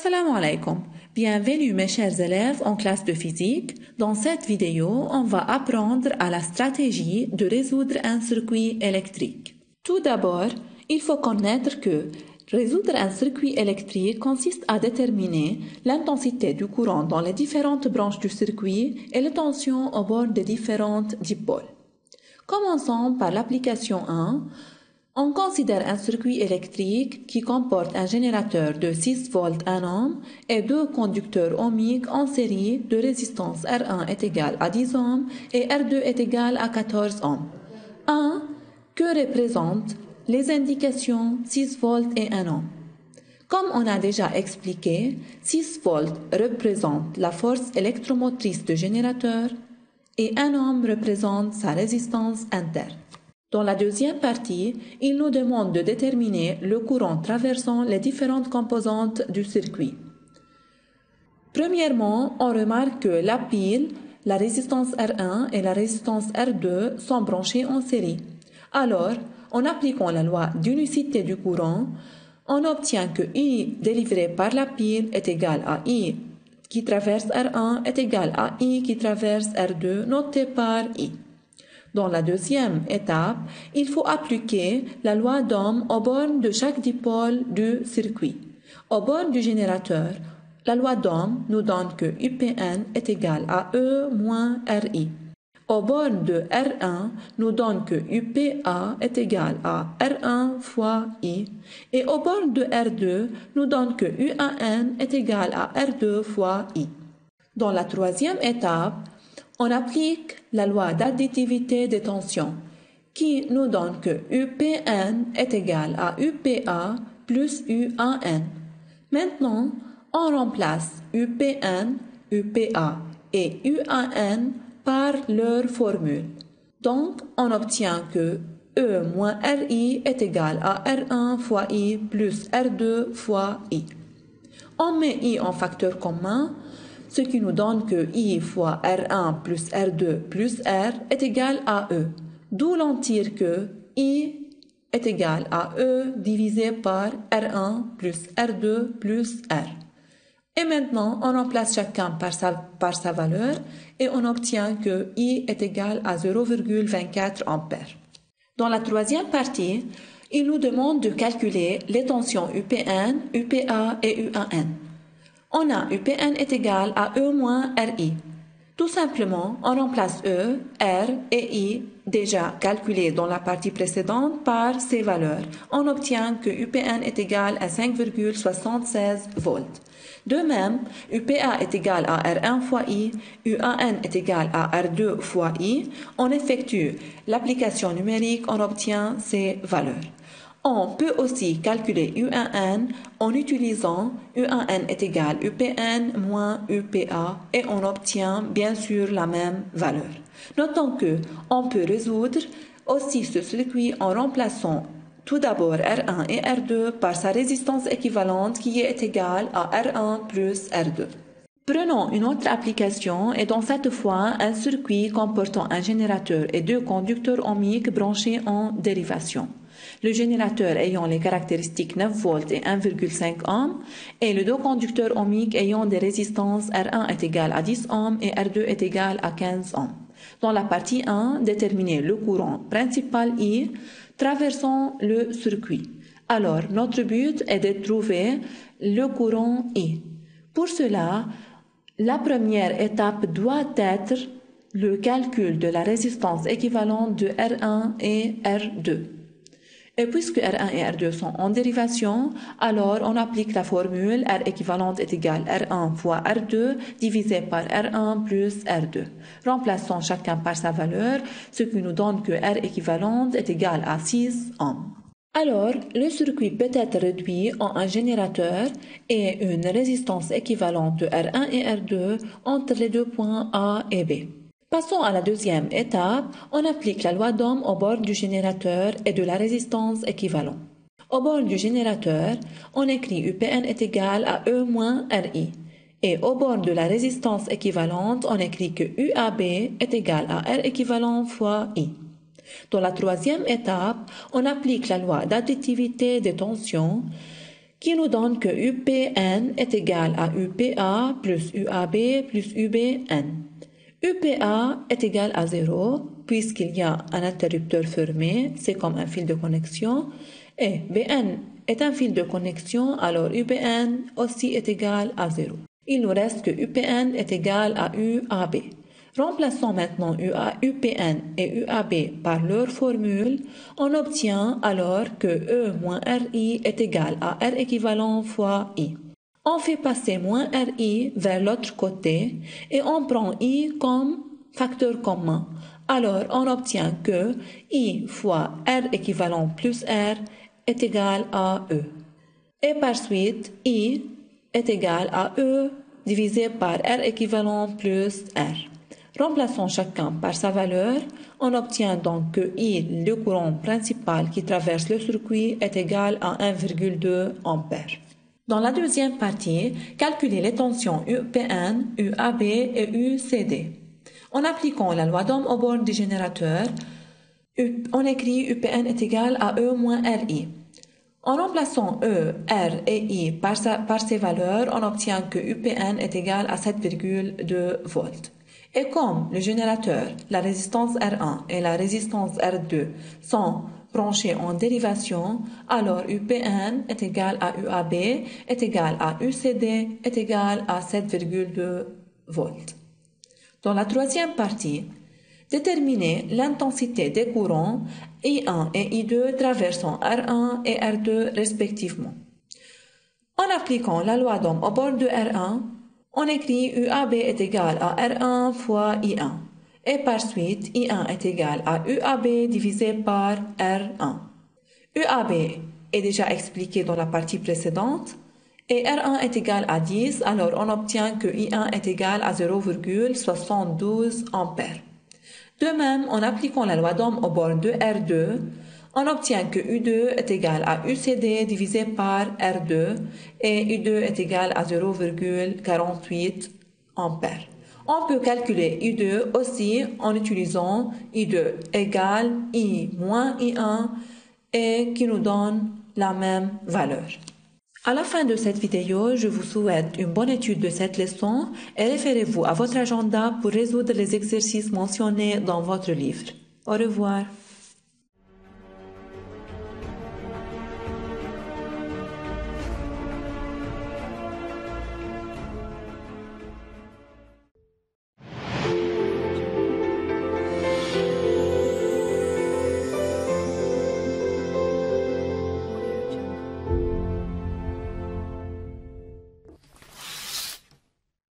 Assalamu alaikum. Bienvenue mes chers élèves en classe de physique. Dans cette vidéo, on va apprendre à la stratégie de résoudre un circuit électrique. Tout d'abord, il faut connaître que résoudre un circuit électrique consiste à déterminer l'intensité du courant dans les différentes branches du circuit et les tensions au bord des différentes dipoles. Commençons par l'application 1. On considère un circuit électrique qui comporte un générateur de 6 volts 1 ohm et deux conducteurs ohmiques en série de résistance R1 est égal à 10 ohms et R2 est égal à 14 ohms. 1. Que représentent les indications 6 volts et 1 ohm? Comme on a déjà expliqué, 6 volts représente la force électromotrice du générateur et 1 ohm représente sa résistance interne. Dans la deuxième partie, il nous demande de déterminer le courant traversant les différentes composantes du circuit. Premièrement, on remarque que la pile, la résistance R1 et la résistance R2 sont branchées en série. Alors, en appliquant la loi d'unicité du courant, on obtient que I délivré par la pile est égal à I qui traverse R1 est égal à I qui traverse R2 noté par I. Dans la deuxième étape, il faut appliquer la loi d'Ohm aux bornes de chaque dipôle du circuit. Aux bornes du générateur, la loi d'Ohm nous donne que UPN est égal à E moins RI. Aux bornes de R1 nous donne que UPA est égal à R1 fois I. Et aux bornes de R2 nous donne que UAN est égal à R2 fois I. Dans la troisième étape, on applique la loi d'additivité des tensions qui nous donne que UPN est égal à UPA plus UAN. Maintenant, on remplace UPN, UPA et UAN par leur formule. Donc, on obtient que E moins RI est égal à R1 fois I plus R2 fois I. On met I en facteur commun, ce qui nous donne que I fois R1 plus R2 plus R est égal à E. D'où l'on tire que I est égal à E divisé par R1 plus R2 plus R. Et maintenant, on remplace chacun par sa valeur et on obtient que I est égal à 0,24 ampères. Dans la troisième partie, il nous demande de calculer les tensions UPN, UPA et UAN. On a UPN est égal à E moins RI. Tout simplement, on remplace E, R et I déjà calculés dans la partie précédente par ces valeurs. On obtient que UPN est égal à 5,76 volts. De même, UPA est égal à R1 fois I, UAN est égal à R2 fois I. On effectue l'application numérique, on obtient ces valeurs. On peut aussi calculer UAN en utilisant UAN est égal à UPN moins UPA et on obtient bien sûr la même valeur. Notons que on peut résoudre aussi ce circuit en remplaçant tout d'abord R1 et R2 par sa résistance équivalente qui est égale à R1 plus R2. Prenons une autre application et dans cette fois un circuit comportant un générateur et deux conducteurs ohmiques branchés en dérivation. Le générateur ayant les caractéristiques 9 volts et 1,5 ohm et les deux conducteurs ohmiques ayant des résistances R1 est égal à 10 ohms et R2 est égal à 15 ohms. Dans la partie 1, déterminer le courant principal I traversant le circuit. Alors, notre but est de trouver le courant I. Pour cela, la première étape doit être le calcul de la résistance équivalente de R1 et R2. Et puisque R1 et R2 sont en dérivation, alors on applique la formule R équivalente est égal à R1 fois R2 divisé par R1 plus R2. Remplaçons chacun par sa valeur, ce qui nous donne que R équivalente est égal à 6 ohms. Alors, le circuit peut être réduit en un générateur et une résistance équivalente de R1 et R2 entre les deux points A et B. Passons à la deuxième étape, on applique la loi d'Ohm au bord du générateur et de la résistance équivalente. Au bord du générateur, on écrit UPN est égal à E moins RI. Et au bord de la résistance équivalente, on écrit que UAB est égal à R équivalent fois I. Dans la troisième étape, on applique la loi d'additivité des tensions qui nous donne que UPN est égal à UPA plus UAB plus UBN. UPA est égal à 0 puisqu'il y a un interrupteur fermé, c'est comme un fil de connexion, et BN est un fil de connexion, alors UBN aussi est égal à 0. Il nous reste que UPN est égal à UAB. Remplaçons maintenant UPN et UAB par leur formule. On obtient alors que E moins RI est égal à R équivalent fois I. On fait passer moins RI vers l'autre côté et on prend I comme facteur commun. Alors on obtient que I fois R équivalent plus R est égal à E. Et par suite, I est égal à E divisé par R équivalent plus R. Remplaçons chacun par sa valeur. On obtient donc que I, le courant principal qui traverse le circuit, est égal à 1,2 ampères. Dans la deuxième partie, calculez les tensions UPN, UAB et UCD. En appliquant la loi d'Ohm aux bornes du générateur, on écrit UPN est égal à E moins RI. En remplaçant E, R et I par ces valeurs, on obtient que UPN est égal à 7,2 volts. Et comme le générateur, la résistance R1 et la résistance R2 sont branchés en dérivation, alors UPN est égal à UAB est égal à UCD est égal à 7,2 volts. Dans la troisième partie, déterminez l'intensité des courants I1 et I2 traversant R1 et R2 respectivement. En appliquant la loi d'Ohm au bord de R1, on écrit UAB est égal à R1 fois I1. Et par suite, I1 est égal à UAB divisé par R1. UAB est déjà expliqué dans la partie précédente. Et R1 est égal à 10, alors on obtient que I1 est égal à 0,72 ampères. De même, en appliquant la loi d'Ohm au bord de R2, on obtient que U2 est égal à UCD divisé par R2 et U2 est égal à 0,48 ampères. On peut calculer U2 aussi en utilisant I2 égale I moins I1 et qui nous donne la même valeur. À la fin de cette vidéo, je vous souhaite une bonne étude de cette leçon et référez-vous à votre agenda pour résoudre les exercices mentionnés dans votre livre. Au revoir.